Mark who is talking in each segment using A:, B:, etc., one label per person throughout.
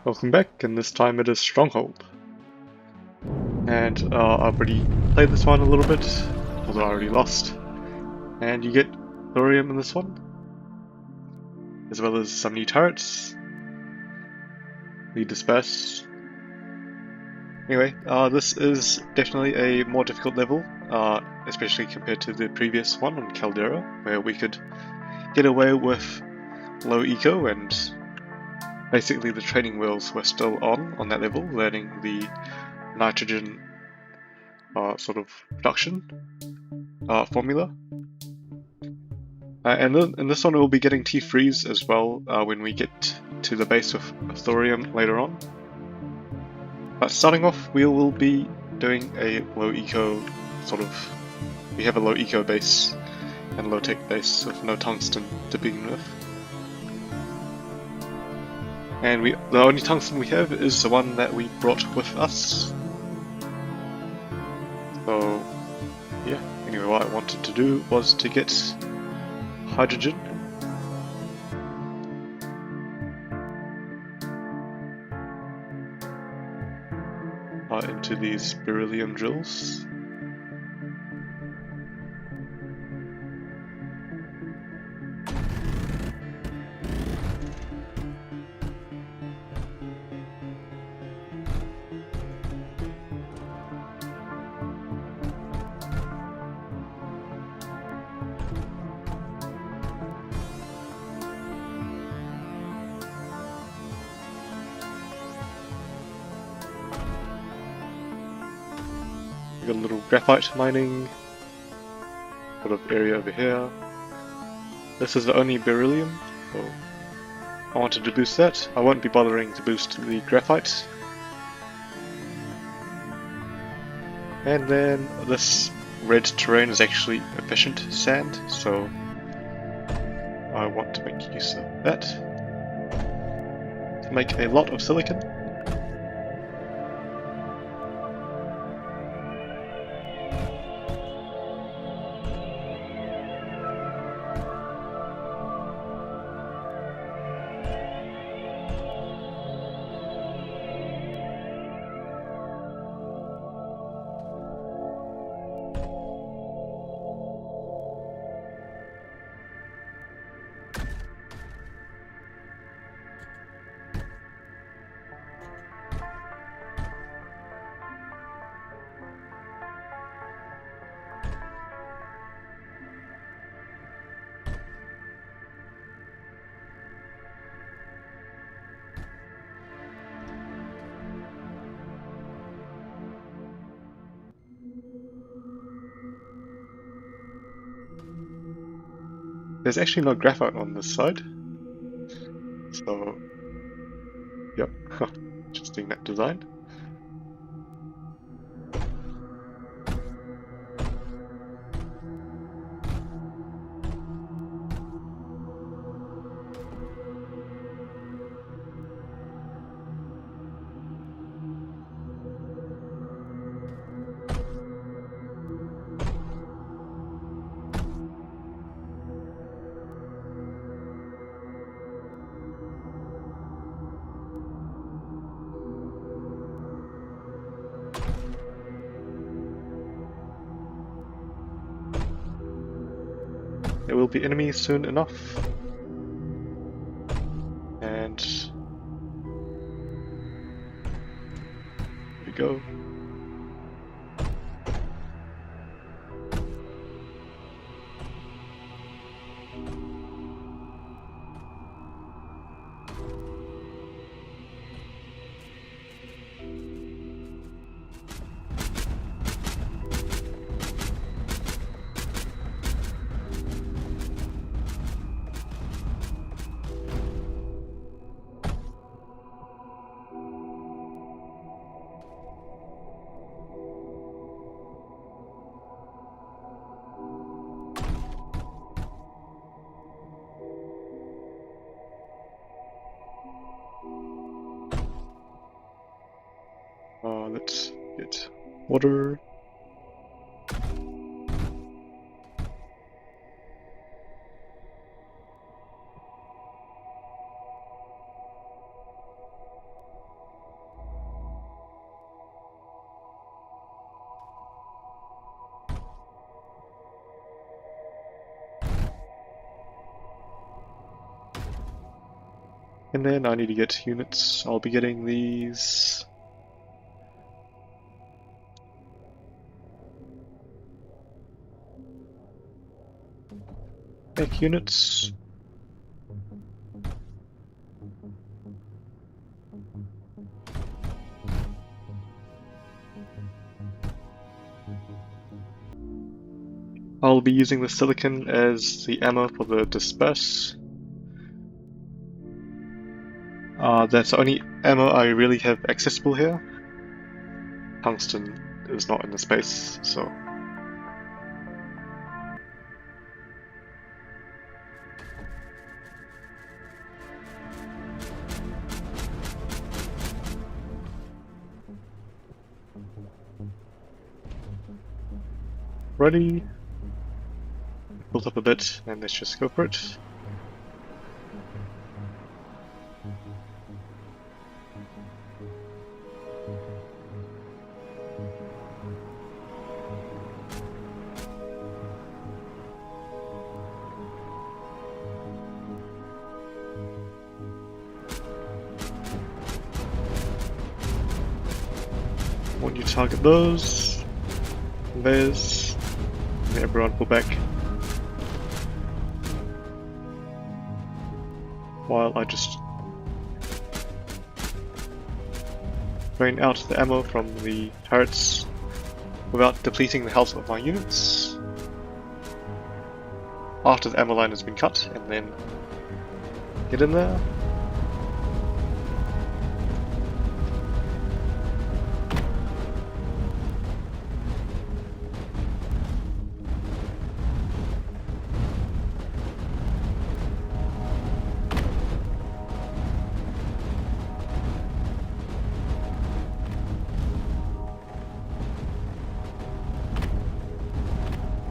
A: Welcome back, and this time it is Stronghold. And I've already played this one a little bit, although I already lost. And you get thorium in this one, as well as some new turrets. We disperse. Anyway, this is definitely a more difficult level, especially compared to the previous one on Caldera, where we could get away with low eco and basically the training wheels were still on that level, learning the nitrogen sort of production formula. And then in this one we'll be getting T-Freeze as well when we get to the base of thorium later on. But starting off, we will be doing a low eco sort of... We have a low eco base and low tech base with no tungsten to begin with. And the only tungsten we have is the one that we brought with us. So yeah, anyway, what I wanted to do was to get hydrogen. Into these beryllium drills. We got a little graphite mining sort of area over here. This is the only beryllium, so I wanted to boost that. I won't be bothering to boost the graphite. And then this red terrain is actually efficient sand, so I want to make use of that to make a lot of silicon. There's actually no graphite on this side, so yep, interesting that design. There will be enemies soon enough. And here we go. Let's get water. And then I need to get units. I'll be getting these. Make units. I'll be using the silicon as the ammo for the disperse. That's the only ammo I really have accessible here. Tungsten is not in the space, so. Ready. Built up a bit, and let's just go for it. When you target those, there's, and everyone pull back. While I just drain out the ammo from the turrets without depleting the health of my units. After the ammo line has been cut, and then get in there.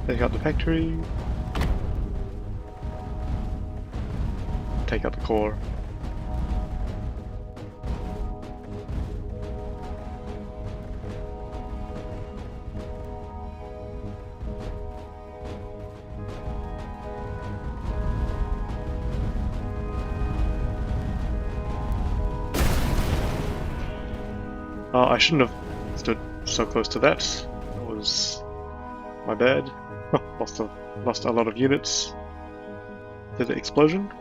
A: Take out the factory. Take out the core. I shouldn't have stood so close to that. That was my bad. Lost a lot of units to the explosion.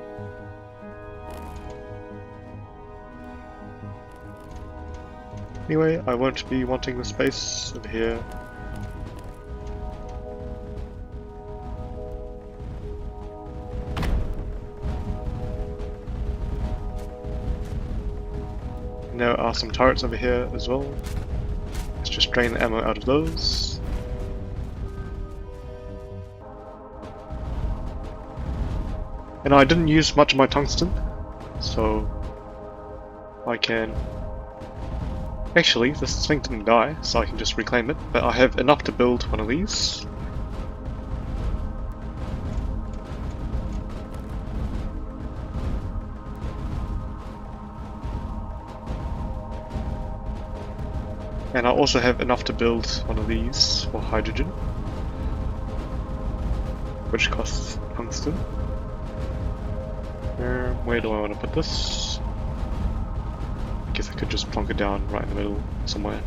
A: Anyway, I won't be wanting the space over here. And there are some turrets over here as well. Let's just drain the ammo out of those. And I didn't use much of my tungsten, so I can... Actually, this thing didn't die, so I can just reclaim it, but I have enough to build one of these. And I also have enough to build one of these for hydrogen, which costs tungsten. Where do I want to put this? I guess I could just plonk it down right in the middle somewhere.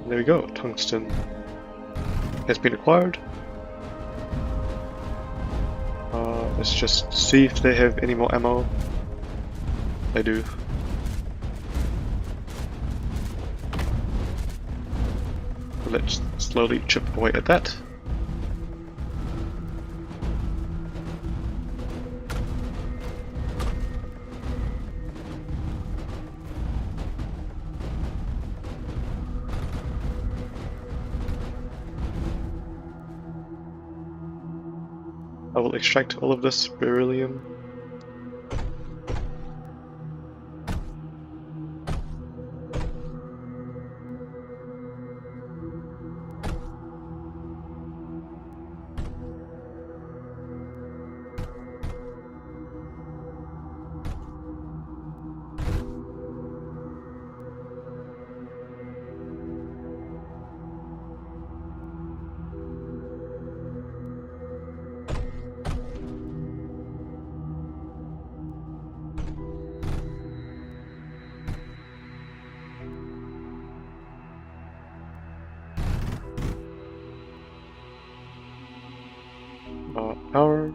A: There we go, tungsten has been acquired. Let's just see if they have any more ammo. They do. Let's slowly chip away at that. I will extract all of this beryllium. power.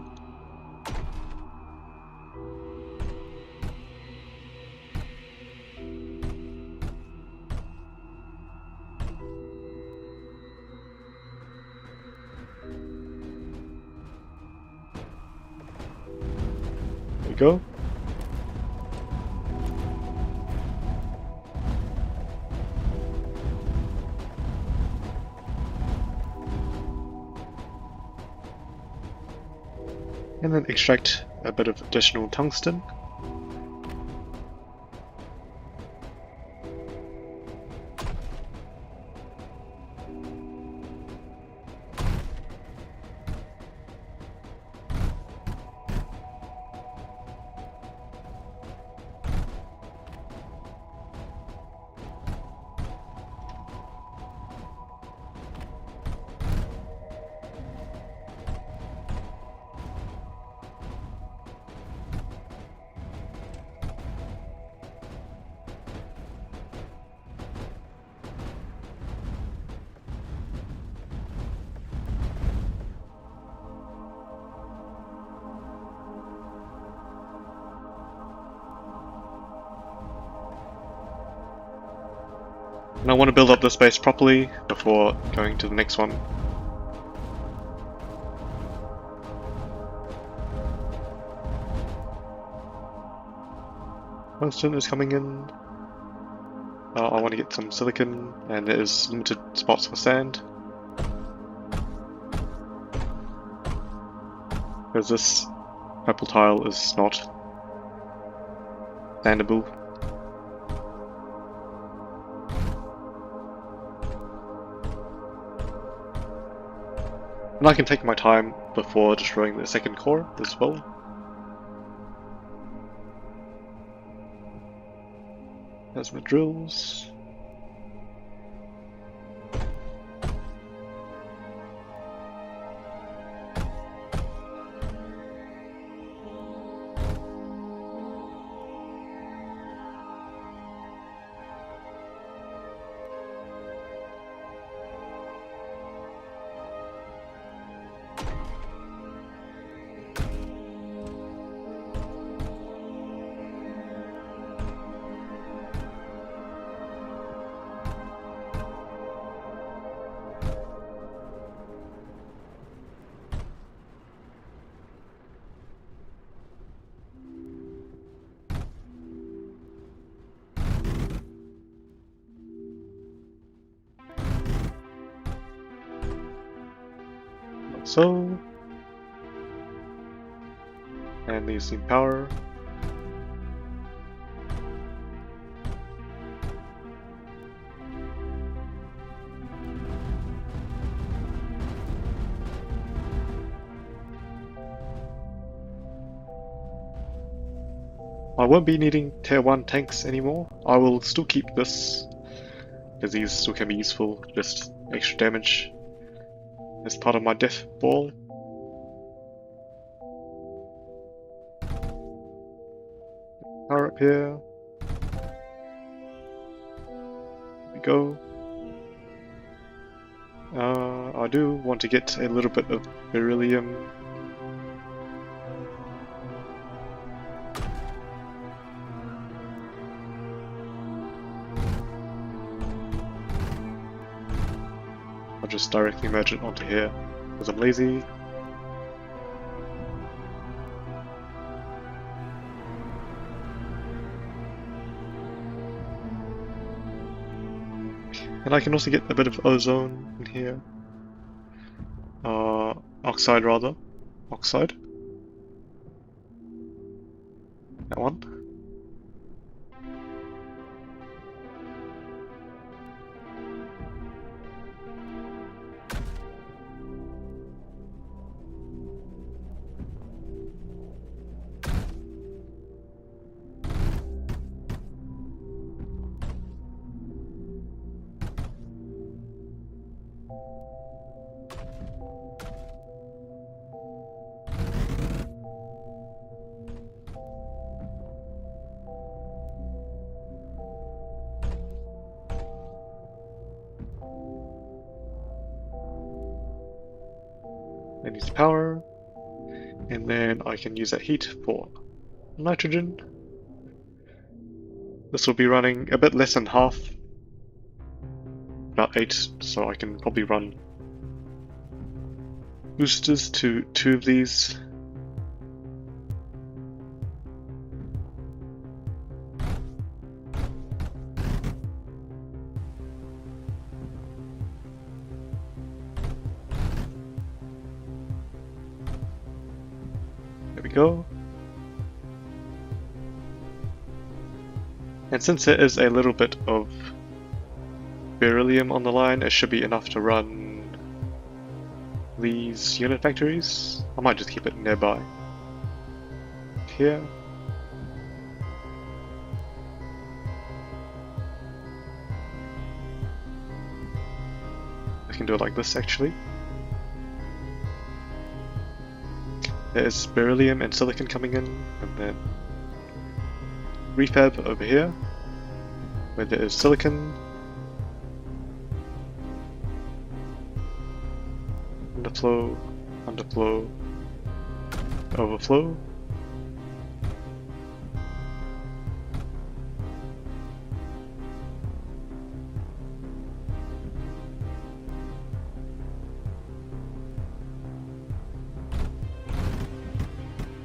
A: There we go. And then extract a bit of additional tungsten. And I want to build up this base properly before going to the next one. Tungsten is coming in. I want to get some silicon, and there is limited spots for sand. Because this purple tile is not sandable. And I can take my time before destroying the second core as well. There's my drills. So, and these need power. I won't be needing tier 1 tanks anymore. I will still keep this, because these still can be useful, just extra damage as part of my death ball. Power up here. There we go. I do want to get a little bit of beryllium. I'll just directly merge it onto here, because I'm lazy. And I can also get a bit of ozone in here. Oxide rather. Oxide. That one. That needs power. And then I can use that heat for nitrogen. This will be running a bit less than half, about 8, so I can probably run boosters to 2 of these. There we go. And since there is a little bit of beryllium on the line, it should be enough to run these unit factories. I might just keep it nearby. Here. I can do it like this actually. There's beryllium and silicon coming in, and then refab over here, where there is silicon, underflow, underflow, overflow.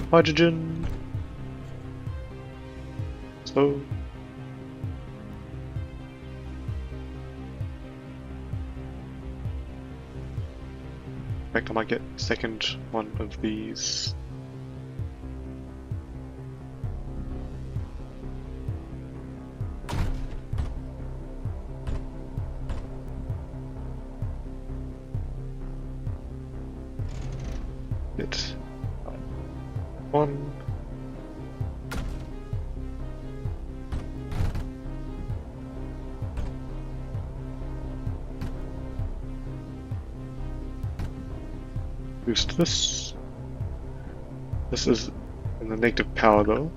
A: Hydrogen. So. In fact, I might get a second one of these. Get one. Boost this. This is in the negative power though.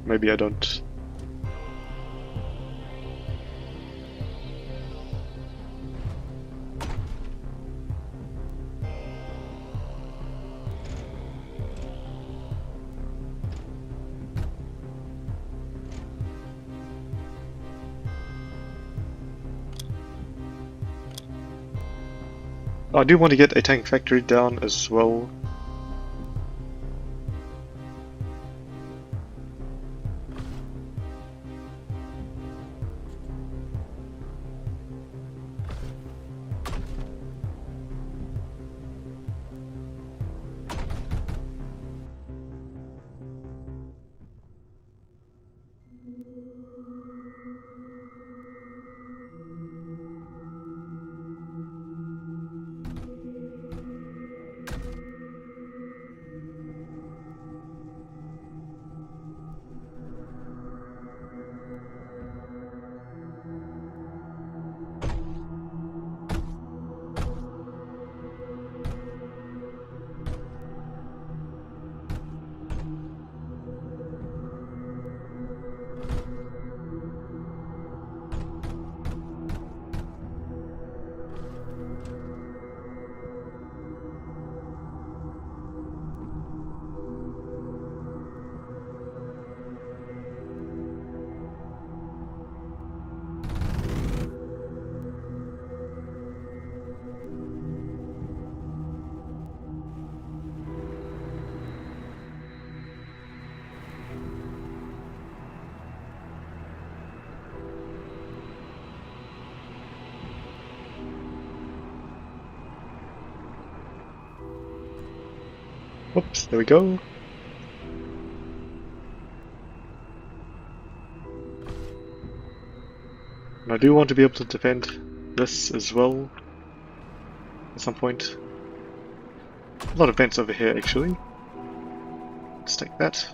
A: Maybe I don't. I do want to get a tank factory down as well. Whoops, there we go. And I do want to be able to defend this as well at some point. A lot of vents over here actually. Let's take that.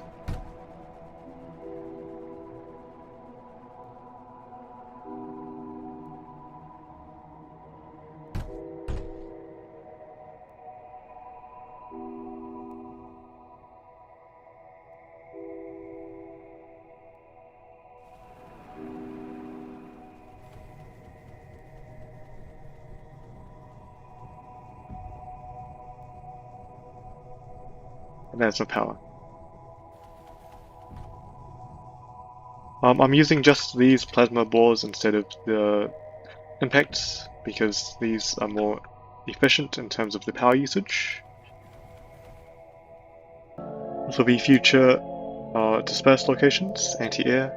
A: And there's my power. I'm using just these plasma bores instead of the impacts because these are more efficient in terms of the power usage. This will be future dispersed locations, anti-air,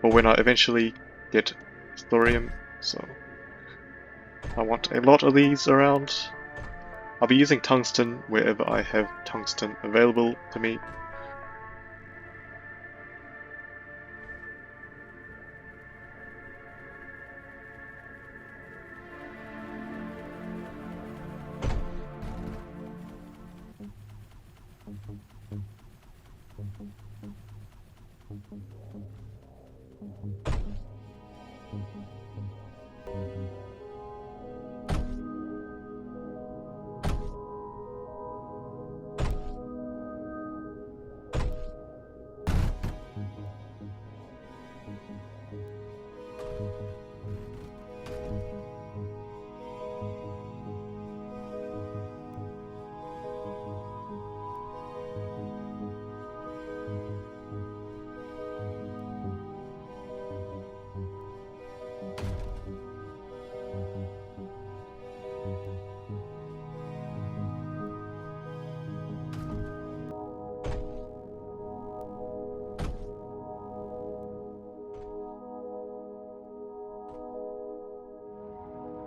A: or when I eventually get thorium, so I want a lot of these around. I'll be using tungsten wherever I have tungsten available to me.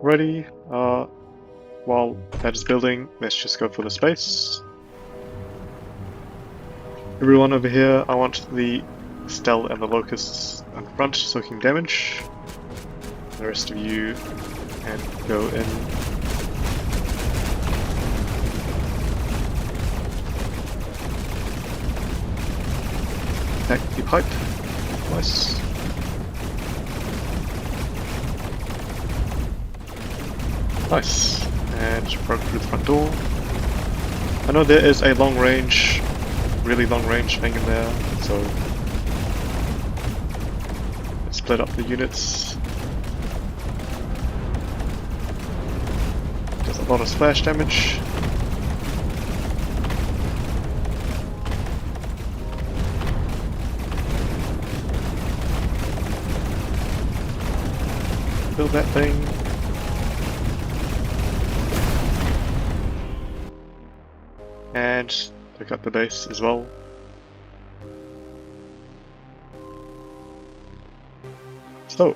A: Ready, while that is building, let's just go for the space. Everyone over here, I want the Stell and the Locusts in front soaking damage. The rest of you can go in. Attack the pipe. Nice. Nice. And broke through the front door. I know there is a long range, really long range thing in there, so let's split up the units. Does a lot of splash damage. Build that thing. And pick up the base as well. So,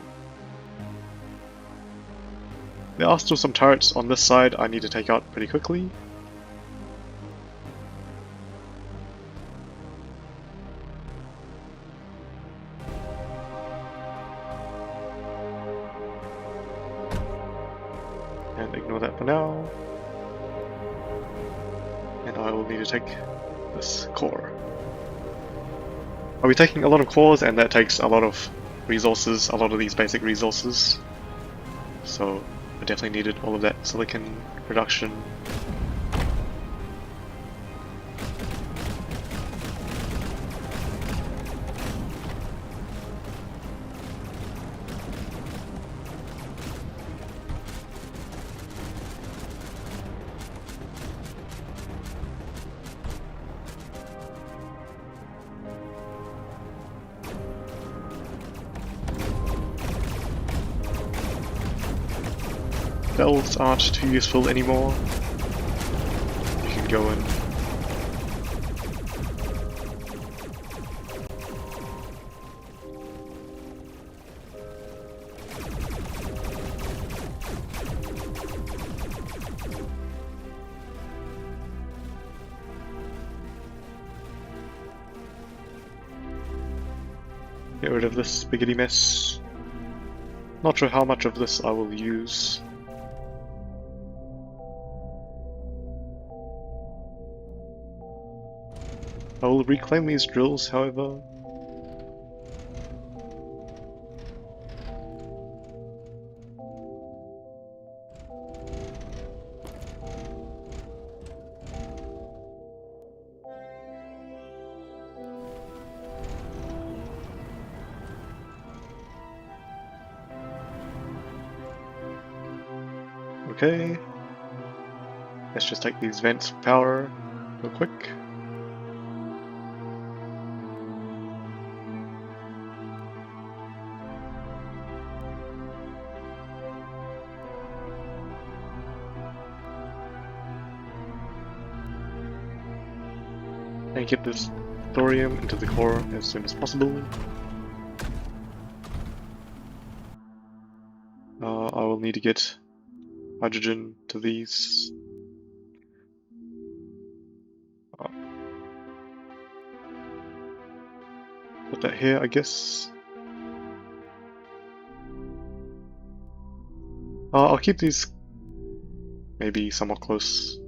A: there are still some turrets on this side I need to take out pretty quickly. And ignore that for now. And I will need to take this core. I'll be taking a lot of cores, and that takes a lot of resources, a lot of these basic resources. So I definitely needed all of that silicon production. Bells aren't too useful anymore. You can go in. Get rid of this spaghetti mess. Not sure how much of this I will use. I will reclaim these drills, however. Okay. Let's just take these vents for power. real quick. And get this thorium into the core as soon as possible. I will need to get hydrogen to these. Put that here, I guess. I'll keep these maybe somewhat close.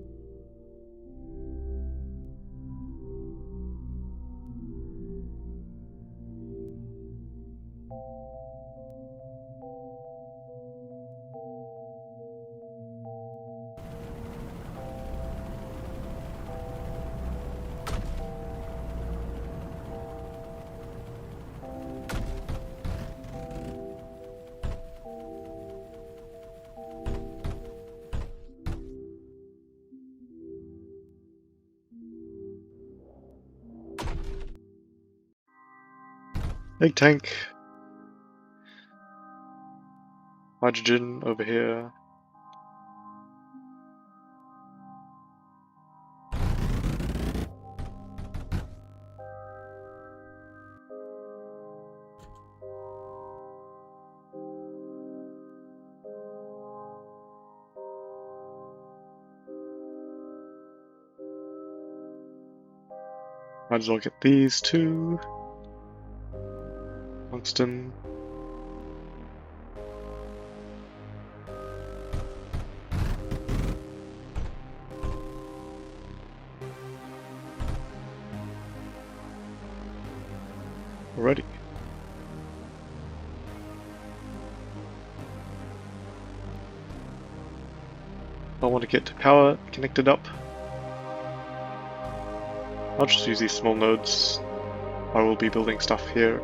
A: Big tank. Hydrogen over here. Might as well get these too. Tungsten. Already. I want to get power connected up. I'll just use these small nodes. I will be building stuff here.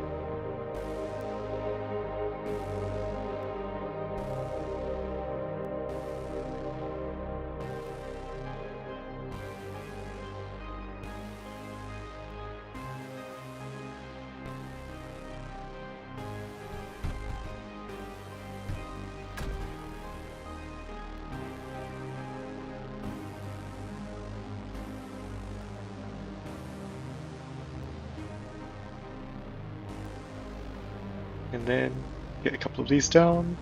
A: And then get a couple of these down.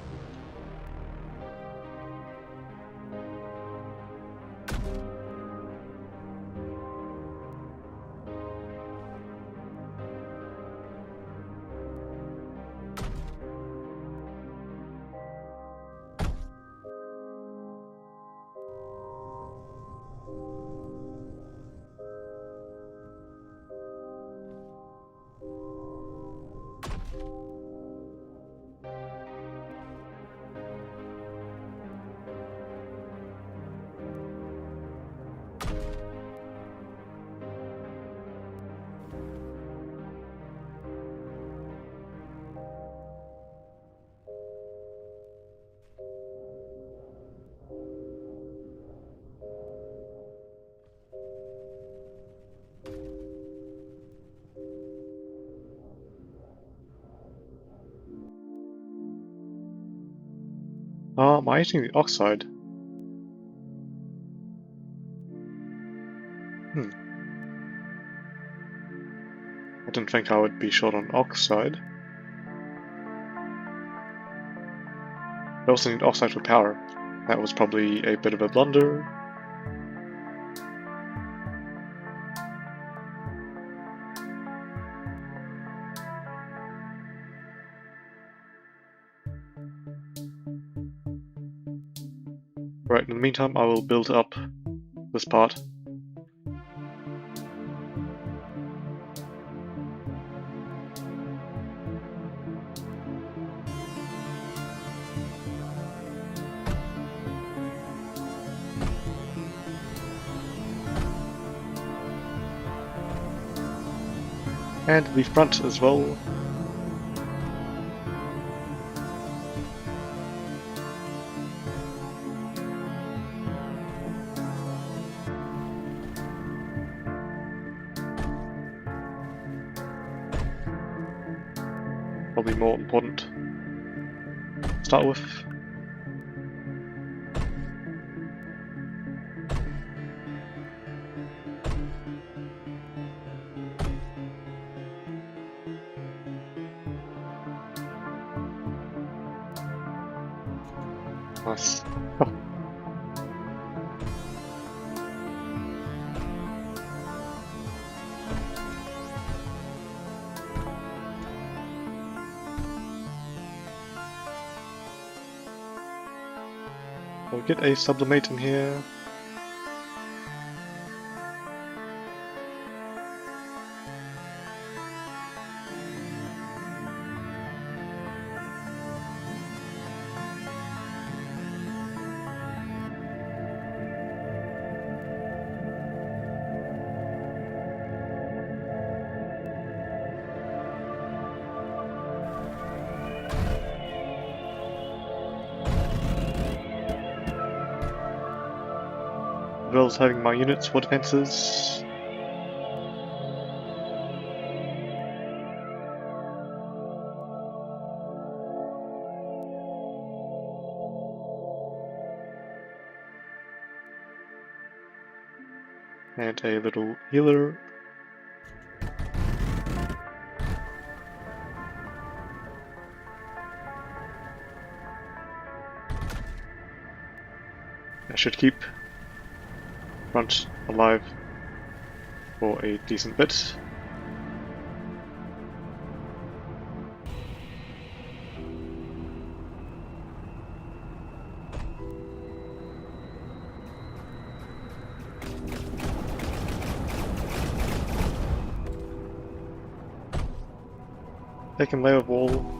A: Am I eating the oxide? I didn't think I would be short on oxide. I also need oxide for power. That was probably a bit of a blunder. Right, in the meantime I will build up this part. And the front as well. probably more important to start with. Nice. Oh. We'll get a sublimate in here. As well as having my units for defenses. And a little healer. I should keep front alive for a decent bit. Second layer of wall.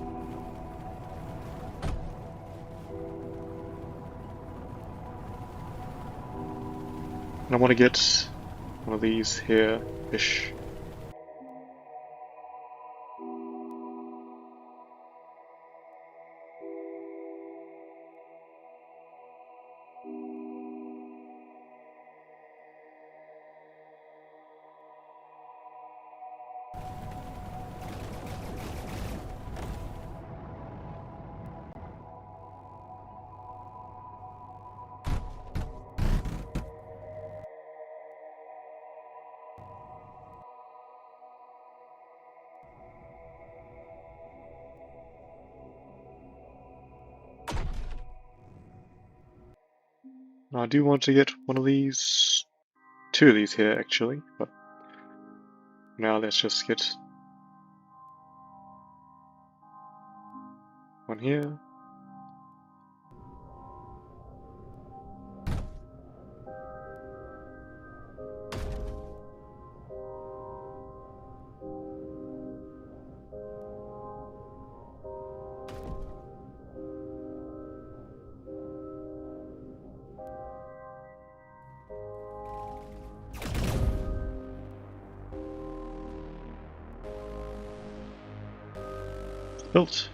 A: And I want to get one of these here-ish. Now I do want to get one of these, two of these here actually, but now let's just get one here. Built.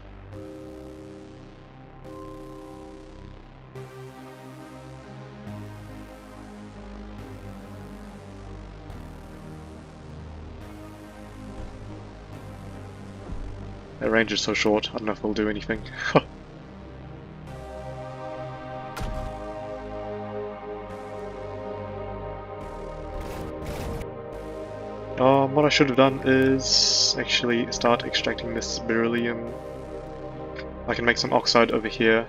A: Their range is so short, I don't know if they'll do anything. What I should have done is actually start extracting this beryllium. I can make some oxide over here,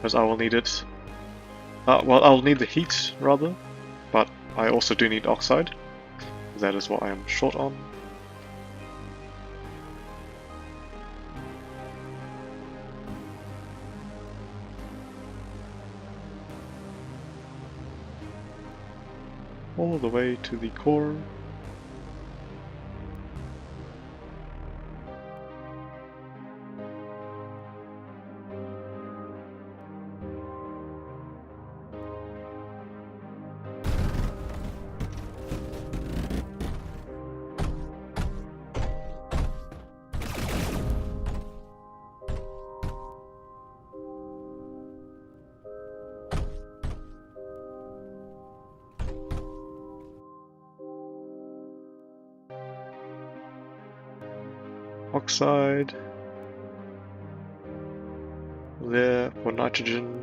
A: as I will need it. Well, I'll need the heat, rather, but I also do need oxide. That is what I am short on. All the way to the core. oxide. There for nitrogen.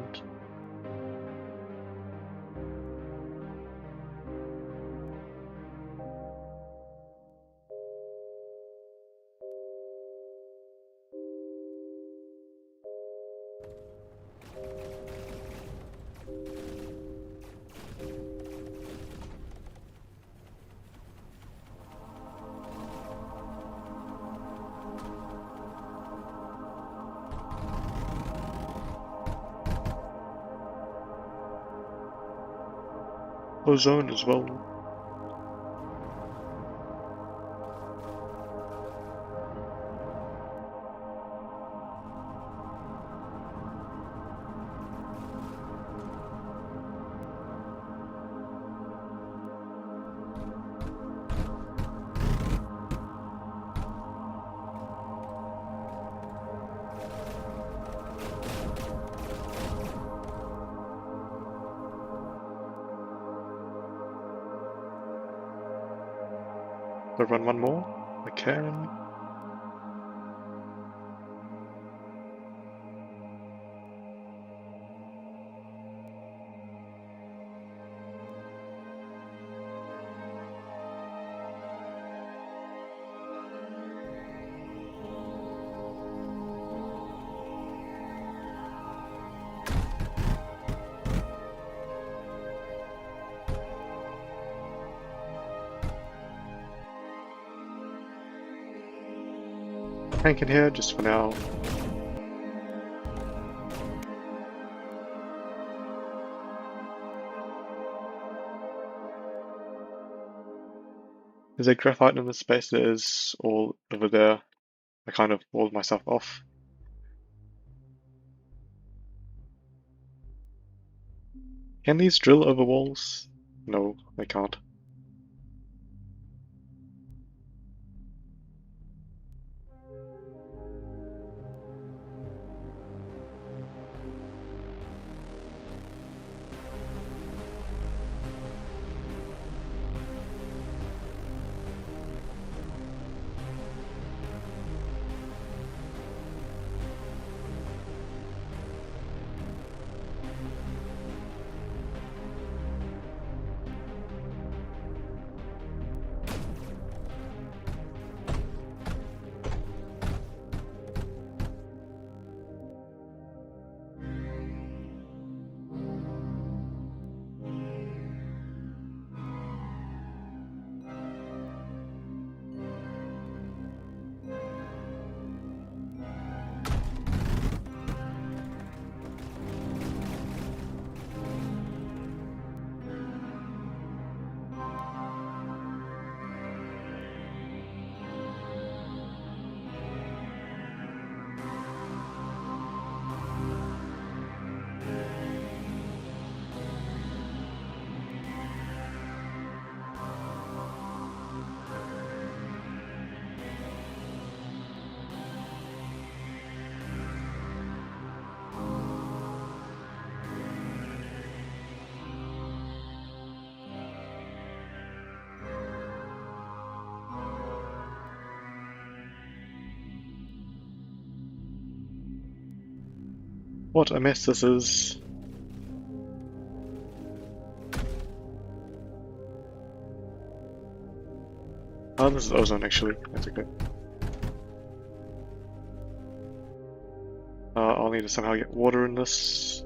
A: Ozone as well. I'll run one more. I can. Tank in here just for now. There's a graphite in the space that is all over there. I kind of walled myself off. Can these drill over walls? No, they can't. What a mess this is. Oh, this is ozone actually. That's okay. I'll need to somehow get water in this.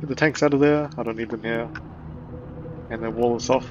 A: Get the tanks out of there, I don't need them here. And then wall us off.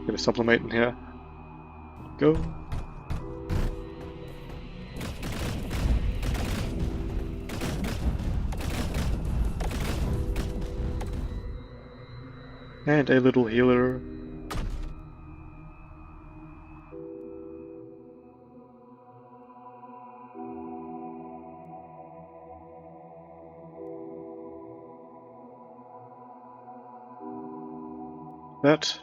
A: Get a sublimate in here. Go. And a little healer. That.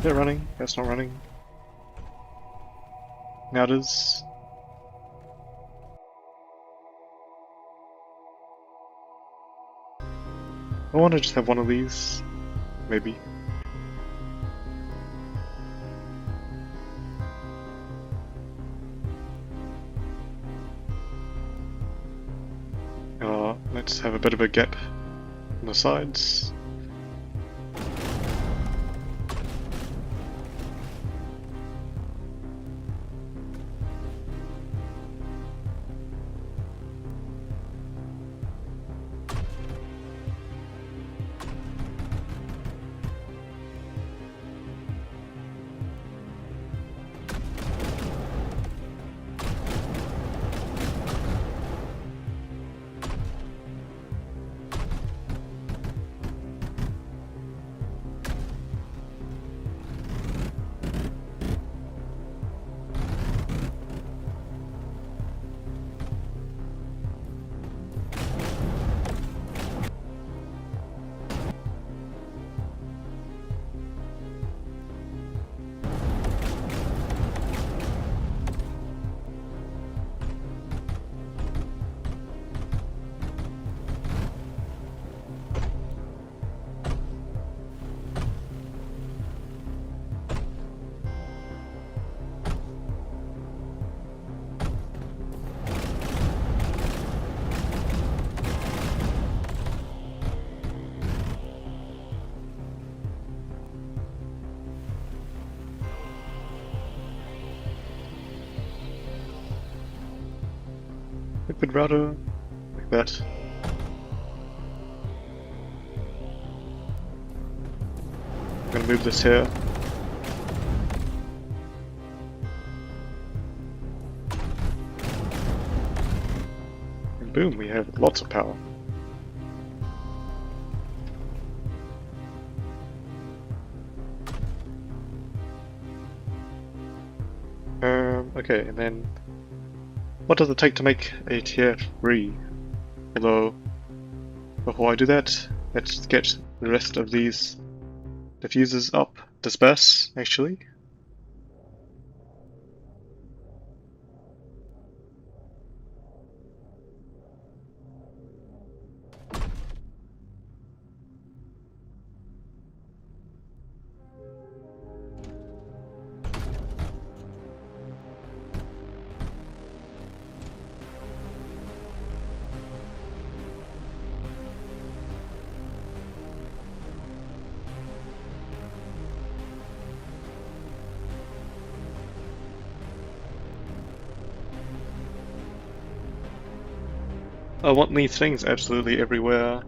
A: They're running. That's not running. Now it is. I want to just have one of these. Maybe. Let's have a bit of a gap on the sides. Liquid router, like that. I'm gonna move this here. And boom, we have lots of power. Okay, and then what does it take to make a tier 3? Although, before I do that, let's get the rest of these diffusers up. Disperse, actually. I want these things absolutely everywhere.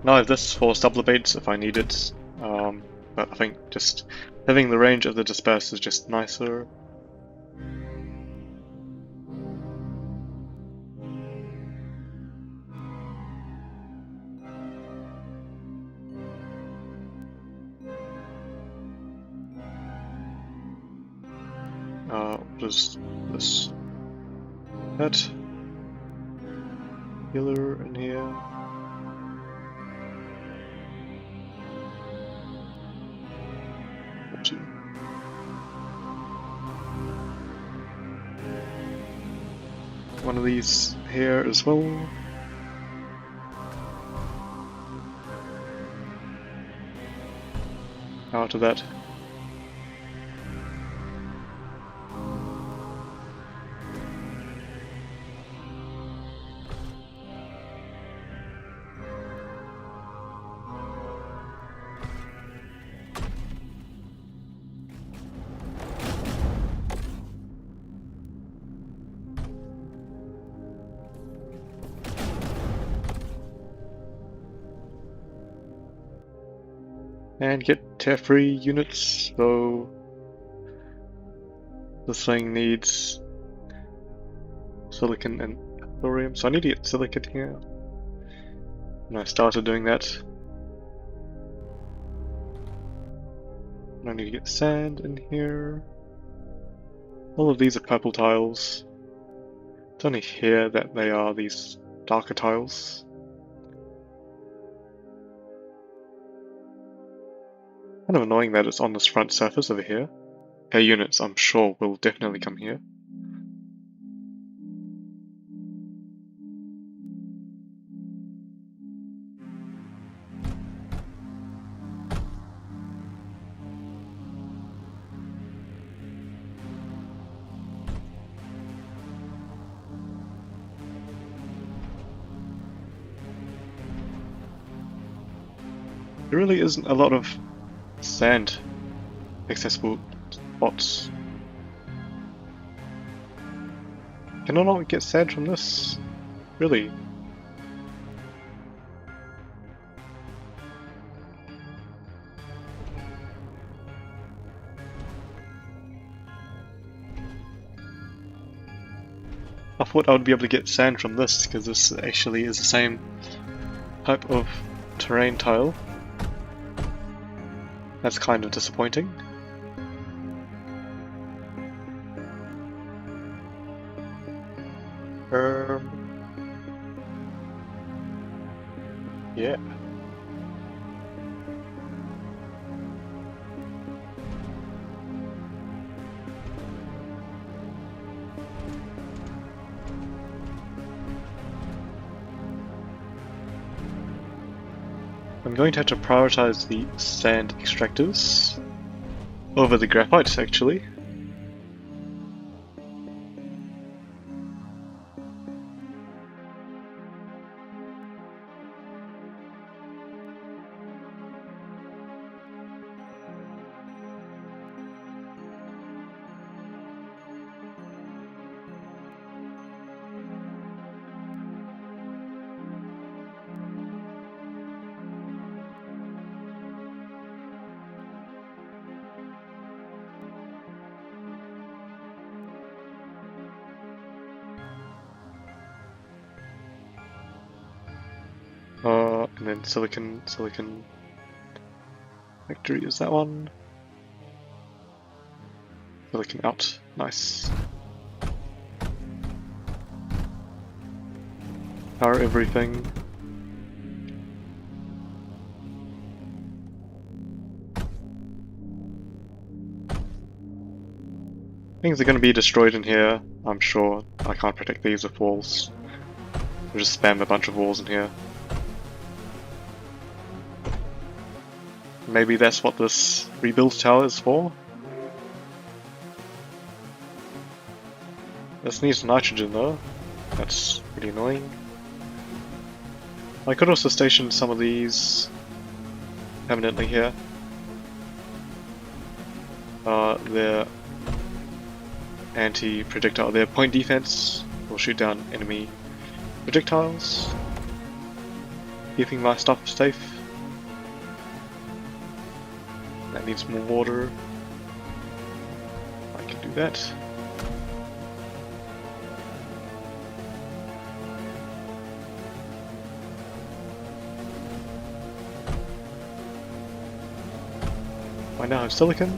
A: Now I have this for sublimates if I need it, but I think just having the range of the disperse is just nicer. What is this? That healer in here. One of these here as well. Out of that. And get tear-free units, so this thing needs silicon and thorium, so I need to get silicon here. And I started doing that. And I need to get sand in here. All of these are purple tiles. It's only here that they are these darker tiles. Kind of annoying that it's on this front surface over here. Air units, I'm sure, will definitely come here. There really isn't a lot of sand accessible spots. Can I not get sand from this? Really? I thought I would be able to get sand from this, because this actually is the same type of terrain tile. That's kind of disappointing. Yeah. I'm going to have to prioritize the sand extractors over the graphite, actually. And then silicon factory is that one. Silicon out, nice. Power everything. Things are going to be destroyed in here, I'm sure. I can't protect these with walls. We'll just spam a bunch of walls in here. Maybe that's what this rebuild tower is for. This needs nitrogen though. That's pretty annoying. I could also station some of these permanently here. They're anti-projectile. Their point defense will shoot down enemy projectiles, keeping my stuff safe. That needs more water. I can do that. I now have silicon.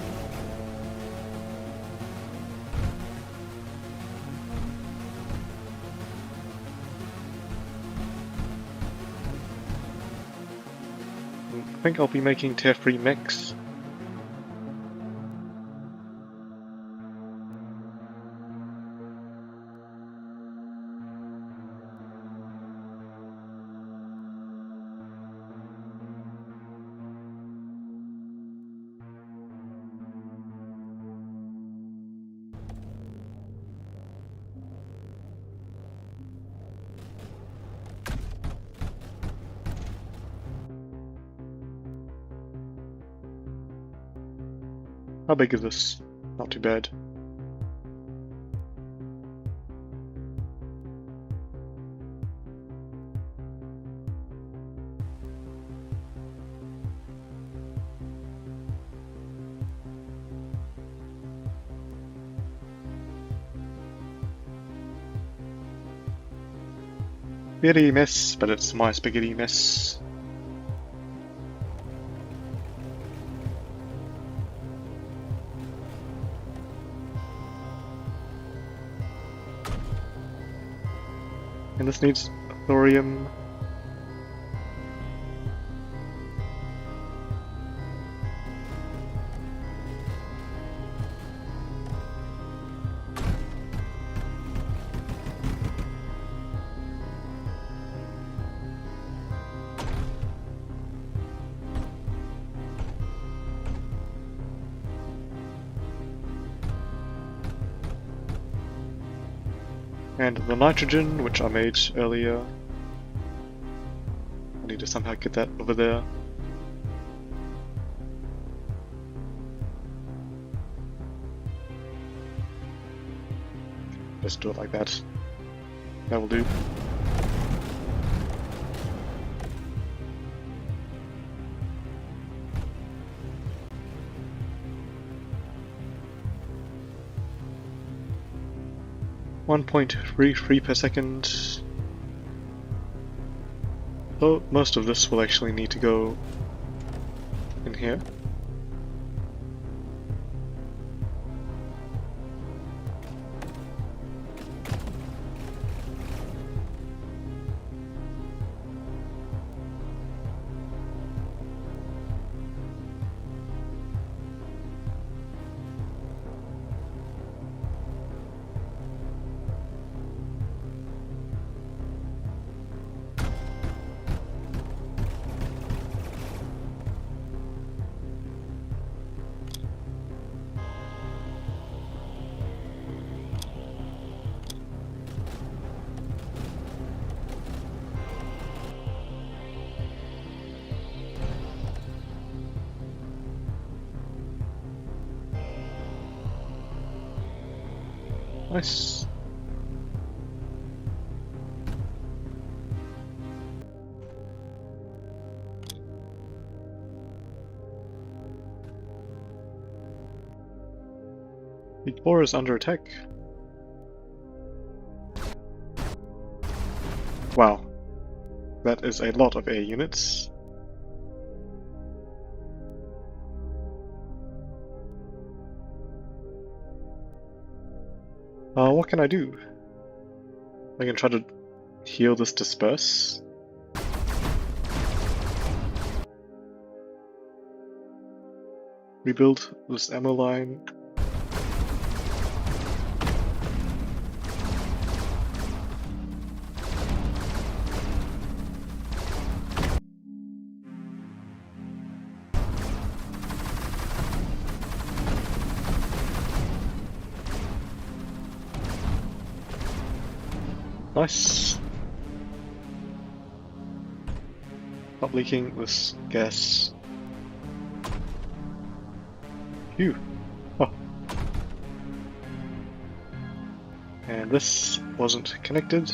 A: think I'll be making tier 3 mechs. How big is this? Not too bad. Spaghetti mess, but it's my spaghetti mess. And this needs thorium. And the nitrogen, which I made earlier. I need to somehow get that over there. Just do it like that. That will do. .33 per second. So most of this will actually need to go in here. Nice. The core is under attack. Wow. That is a lot of air units. What can I do? I can try to heal this disperse. Rebuild this ammo line. Nice. Stop leaking this gas. Phew. Oh. And this wasn't connected.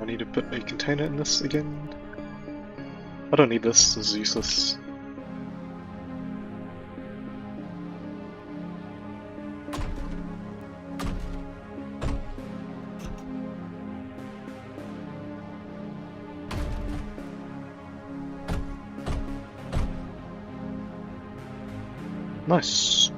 A: I need to put a container in this again. I don't need this is useless. Nice.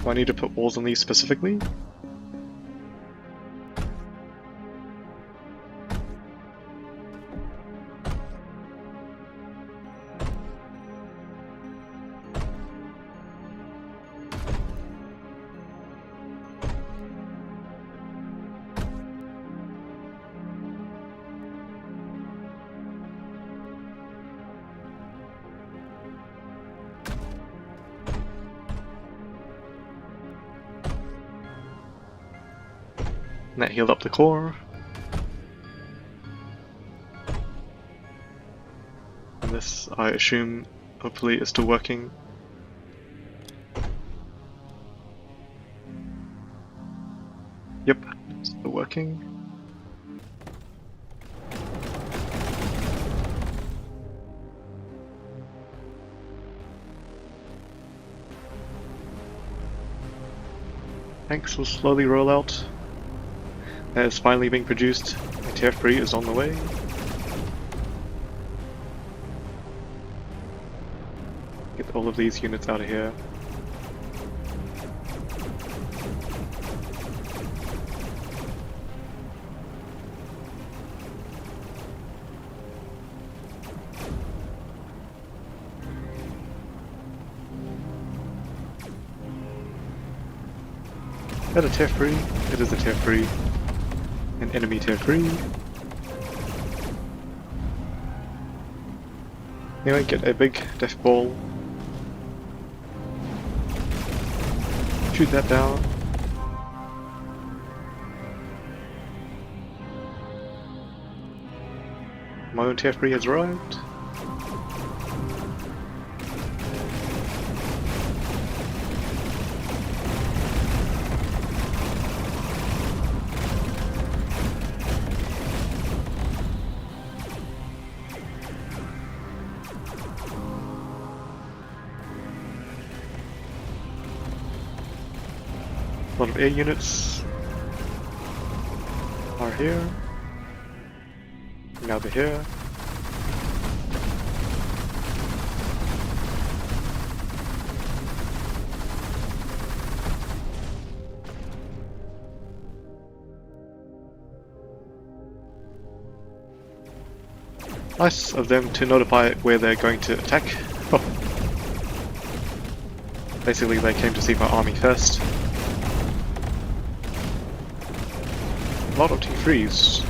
A: Do I need to put walls on these specifically? And that healed up the core. And this, I assume, hopefully is still working. Yep, still working. Tanks will slowly roll out. That is finally being produced. TF3 is on the way. Get all of these units out of here. Is that a TF3? It is a TF3. An enemy TF3. Anyway, get a big death ball. Shoot that down. My own TF3 has arrived. A lot of air units are here. Now they're here. Nice of them to notify where they're going to attack. Oh. Basically, they came to see my army first. A lot of T3s.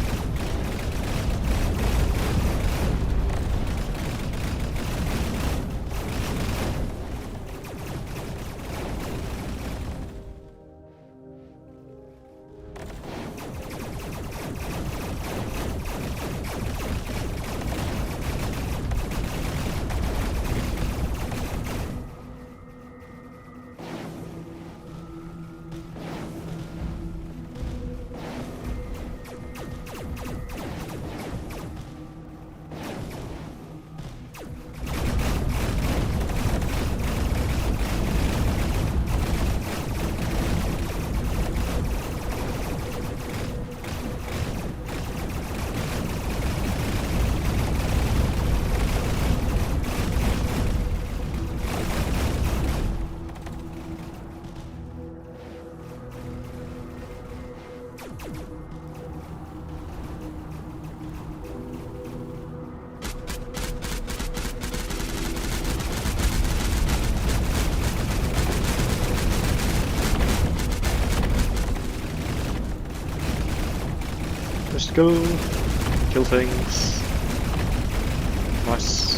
A: Just go, kill things. Nice.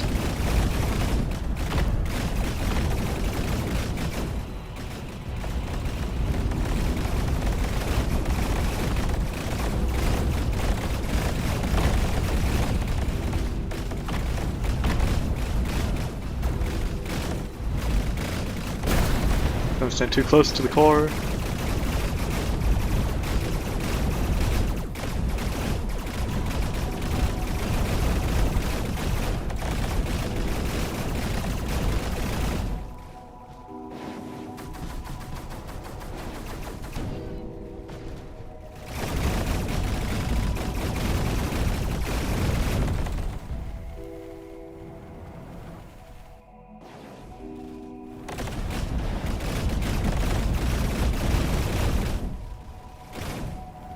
A: Don't stand too close to the core.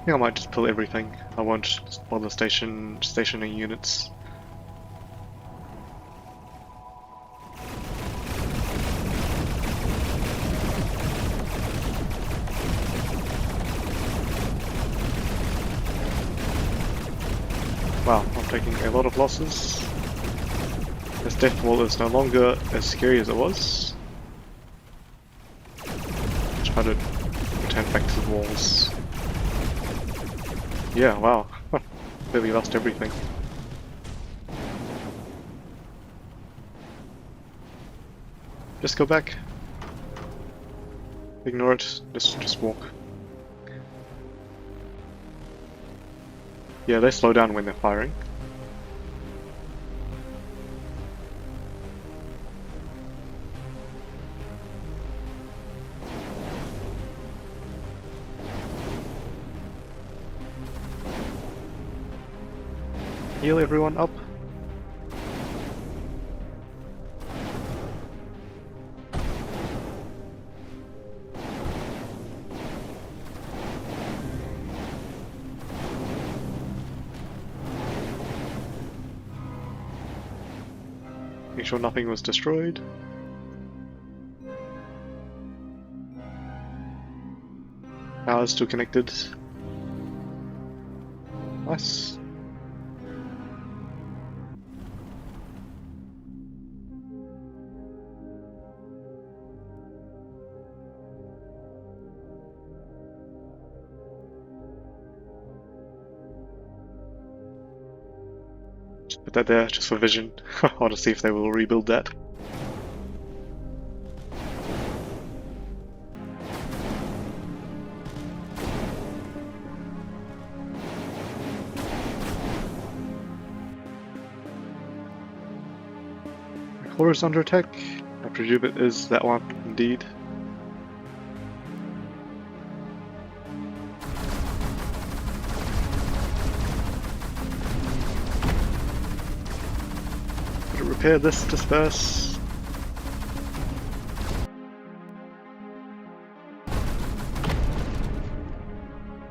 A: think I might just pull everything. I won't just bother stationing units. Wow, I'm taking a lot of losses. This death wall is no longer as scary as it was. Try to return back to the walls. Yeah, wow. Really lost everything. Just go back. Ignore it. Just walk. Yeah, they slow down when they're firing. Heal everyone up. Make sure nothing was destroyed. Power's still connected. Nice. Just put that there just for vision. I want to see if they will rebuild that. Core is under attack. I presume it is that one, indeed. Gotta repair this disperse.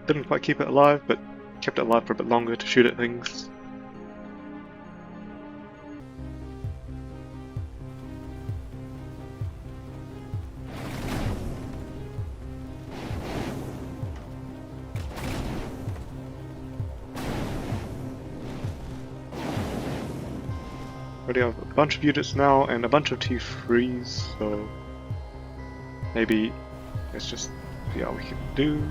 A: Didn't quite keep it alive, but kept it alive for a bit longer to shoot at things. Already have a bunch of units now and a bunch of T3s, so maybe let's just see how we can do.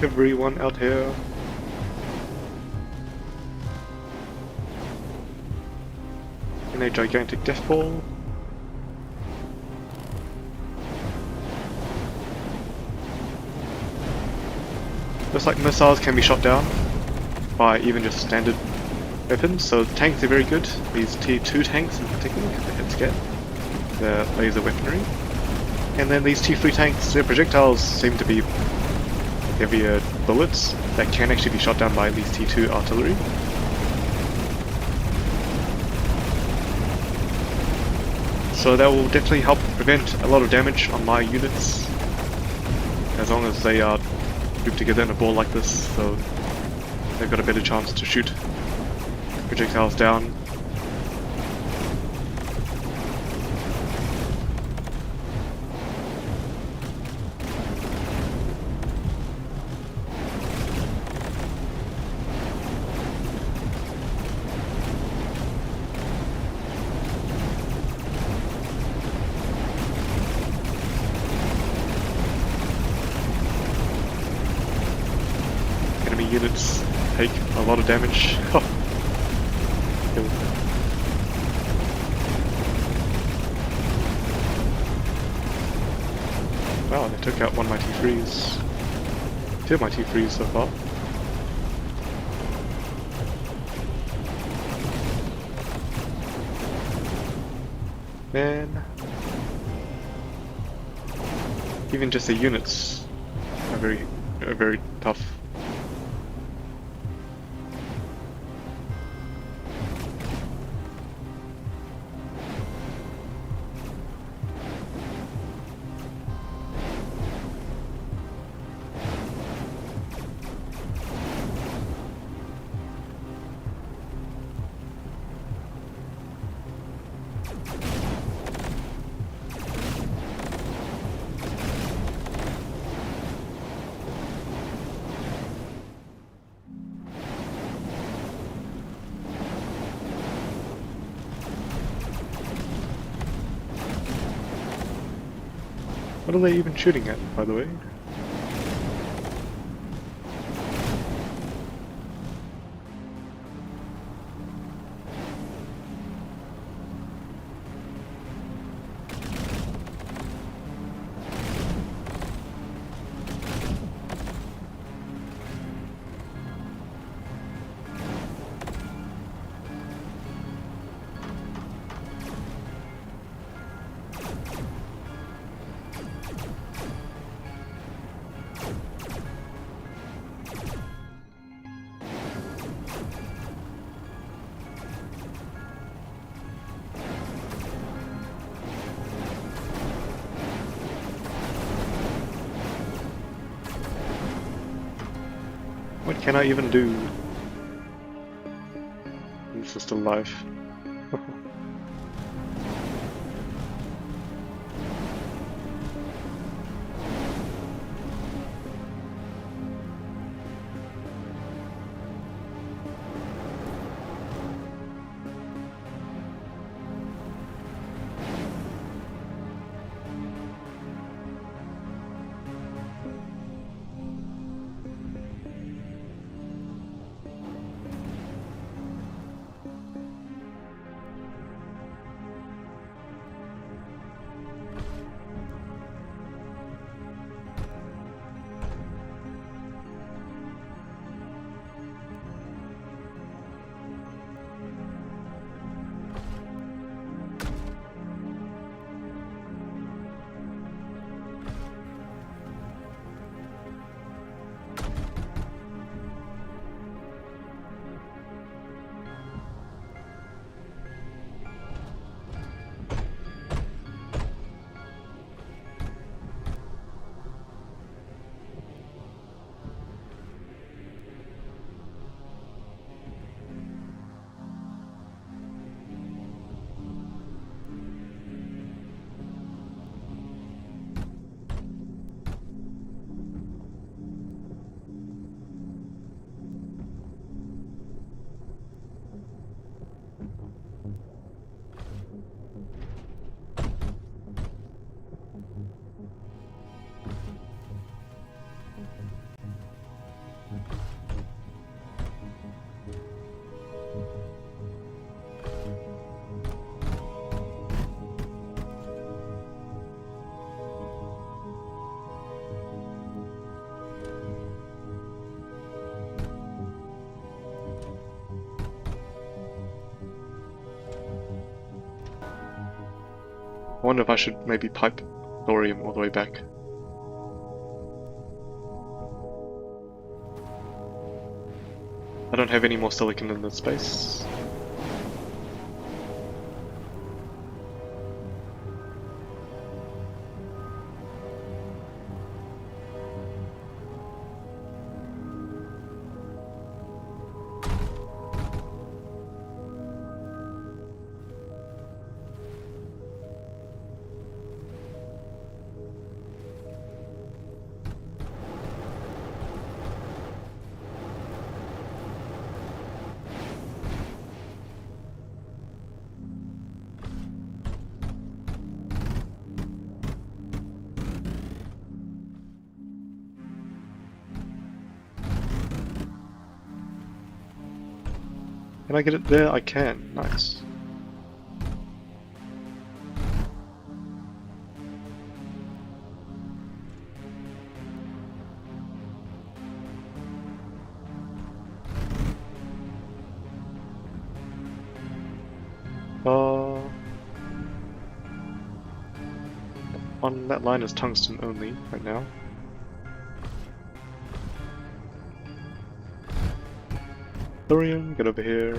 A: Everyone out here. In a gigantic death ball. Looks like missiles can be shot down by even just standard weapons, so tanks are very good. These T2 tanks in particular, because they hit scared. Their laser weaponry. And then these T3 tanks, their projectiles seem to be heavier bullets that can actually be shot down by these T2 artillery. So that will definitely help prevent a lot of damage on my units, as long as they are grouped together in a ball like this, so they've got a better chance to shoot projectiles down. Enemy units take a lot of damage. Wow, they took out one of my T3s. Two of my T3s so far. Man. Even just the units are very tough. What are they even shooting at, by the way? What can I even do? This is still alive. I wonder if I should maybe pipe thorium all the way back. I don't have any more silicon in this space. Can I get it there? I can. Nice. On that line is tungsten only right now. Thorium, get over here.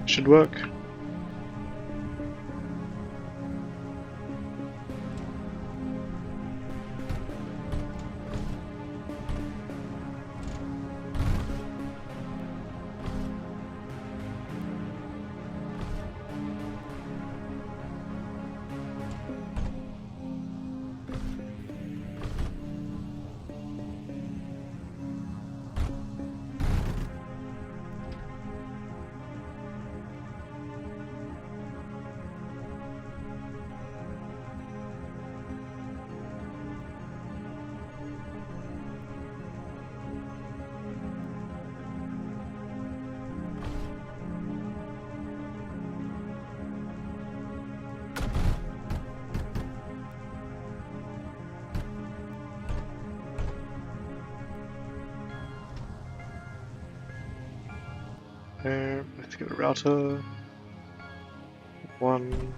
A: Should work. Let's get a router. One.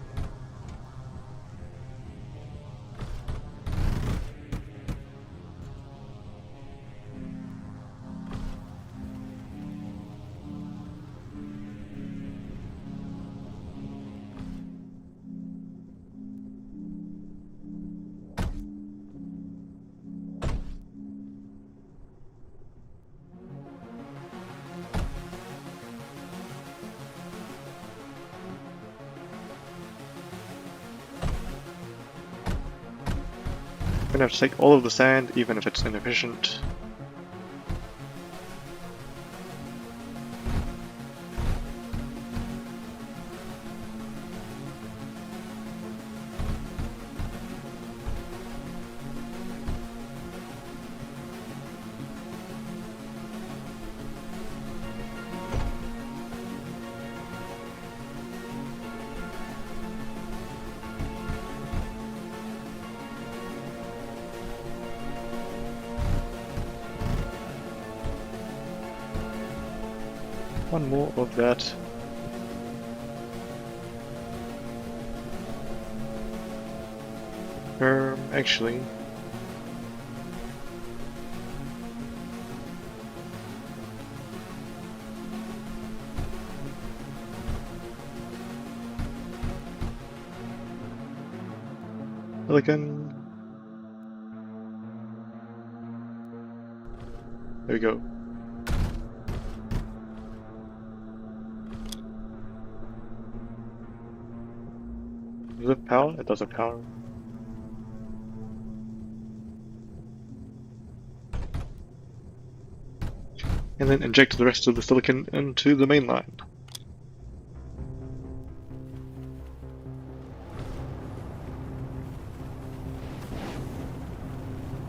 A: I'm gonna have to take all of the sand, even if it's inefficient. One more of that. Actually. Silicon. There we go. Does it have power? It does have power. And then inject the rest of the silicon into the main line.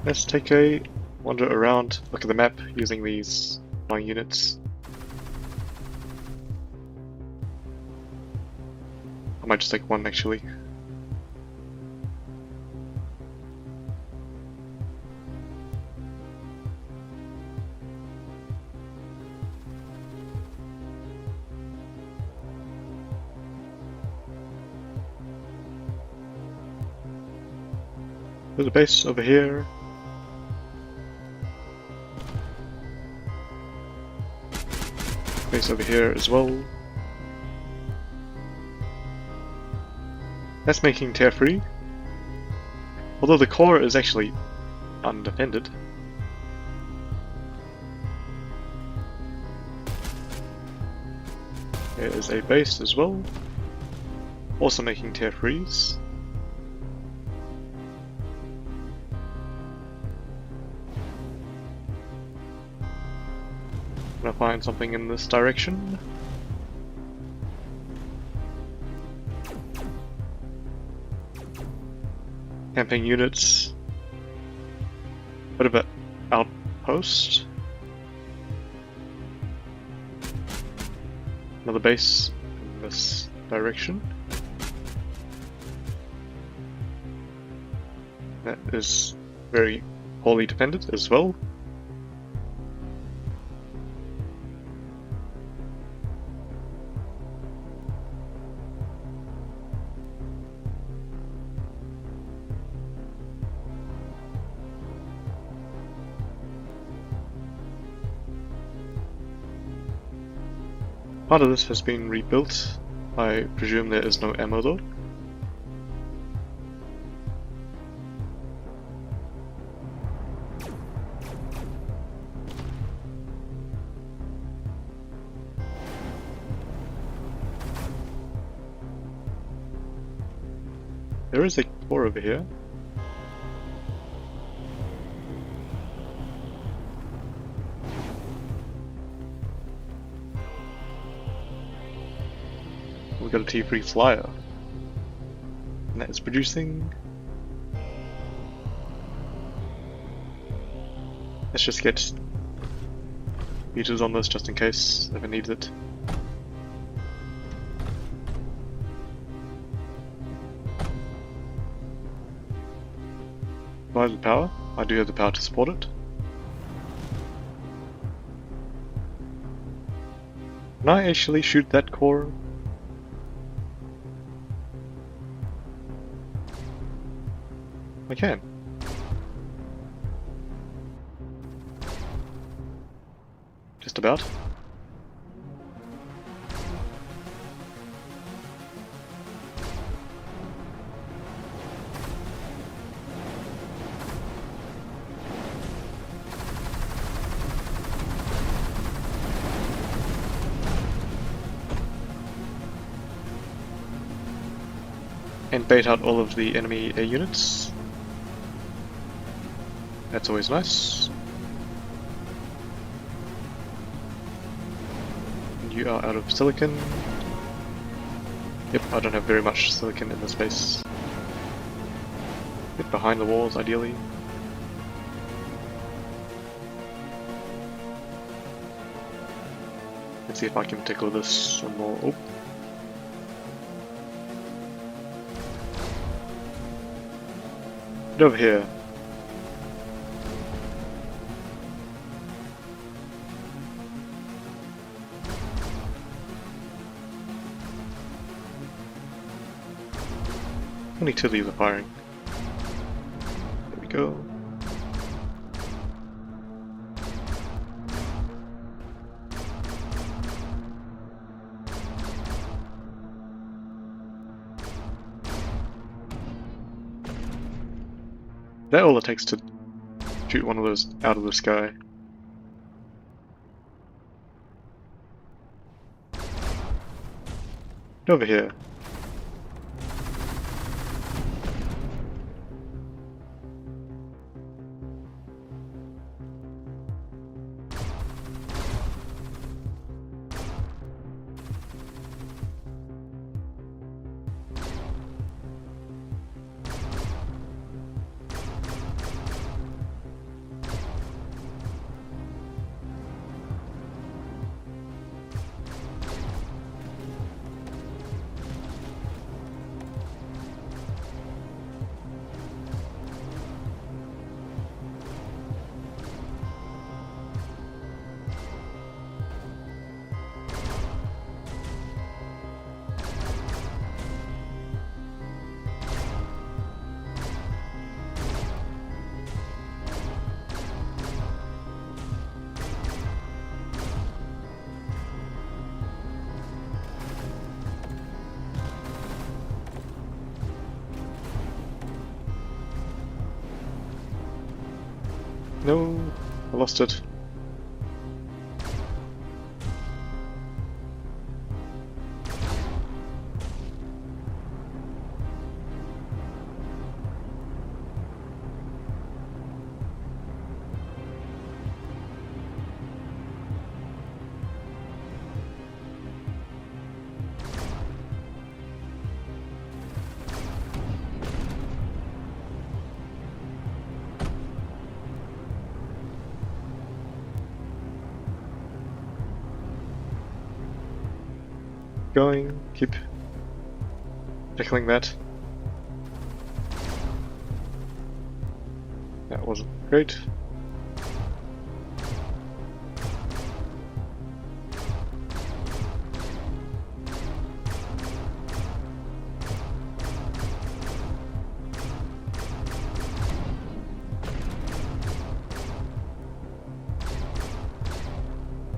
A: Let's take a wander around, look at the map using these flying units. I might just take one actually. There's a base over here. Base over here as well. That's making tear free. Although the core is actually undefended. There is a base as well. Also making tear frees. I'm gonna find something in this direction. Camping units. Bit of an outpost. Another base in this direction. That is very poorly defended as well. Part of this has been rebuilt. I presume there is no ammo though. There is a core over here. We've got a T3 flyer. And that is producing. Let's just get meters on this just in case if it needs it. Do I have the power? I do have the power to support it. Can I actually shoot that core? I can. Just about. And bait out all of the enemy air units. That's always nice. You are out of silicon. Yep, I don't have very much silicon in this base. Get behind the walls, ideally. Let's see if I can tickle this some more. Oh. Get over here. Only two of these are firing. There we go. That all it takes to shoot one of those out of the sky. Get over here. No, I lost it. Going, keep tickling that. That wasn't great.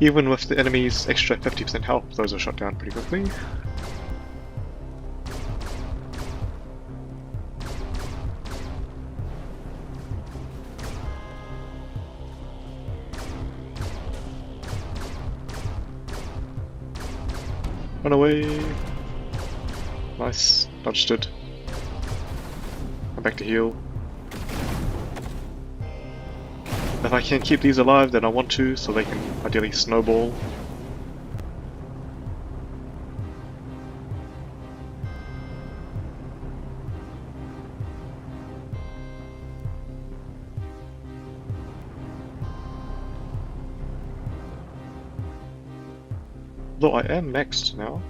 A: Even with the enemy's extra 50% health, those are shot down pretty quickly. Run away. Nice. Dodged it. Come back to heal. If I can keep these alive, then I want to, so they can ideally snowball. Though I am maxed now.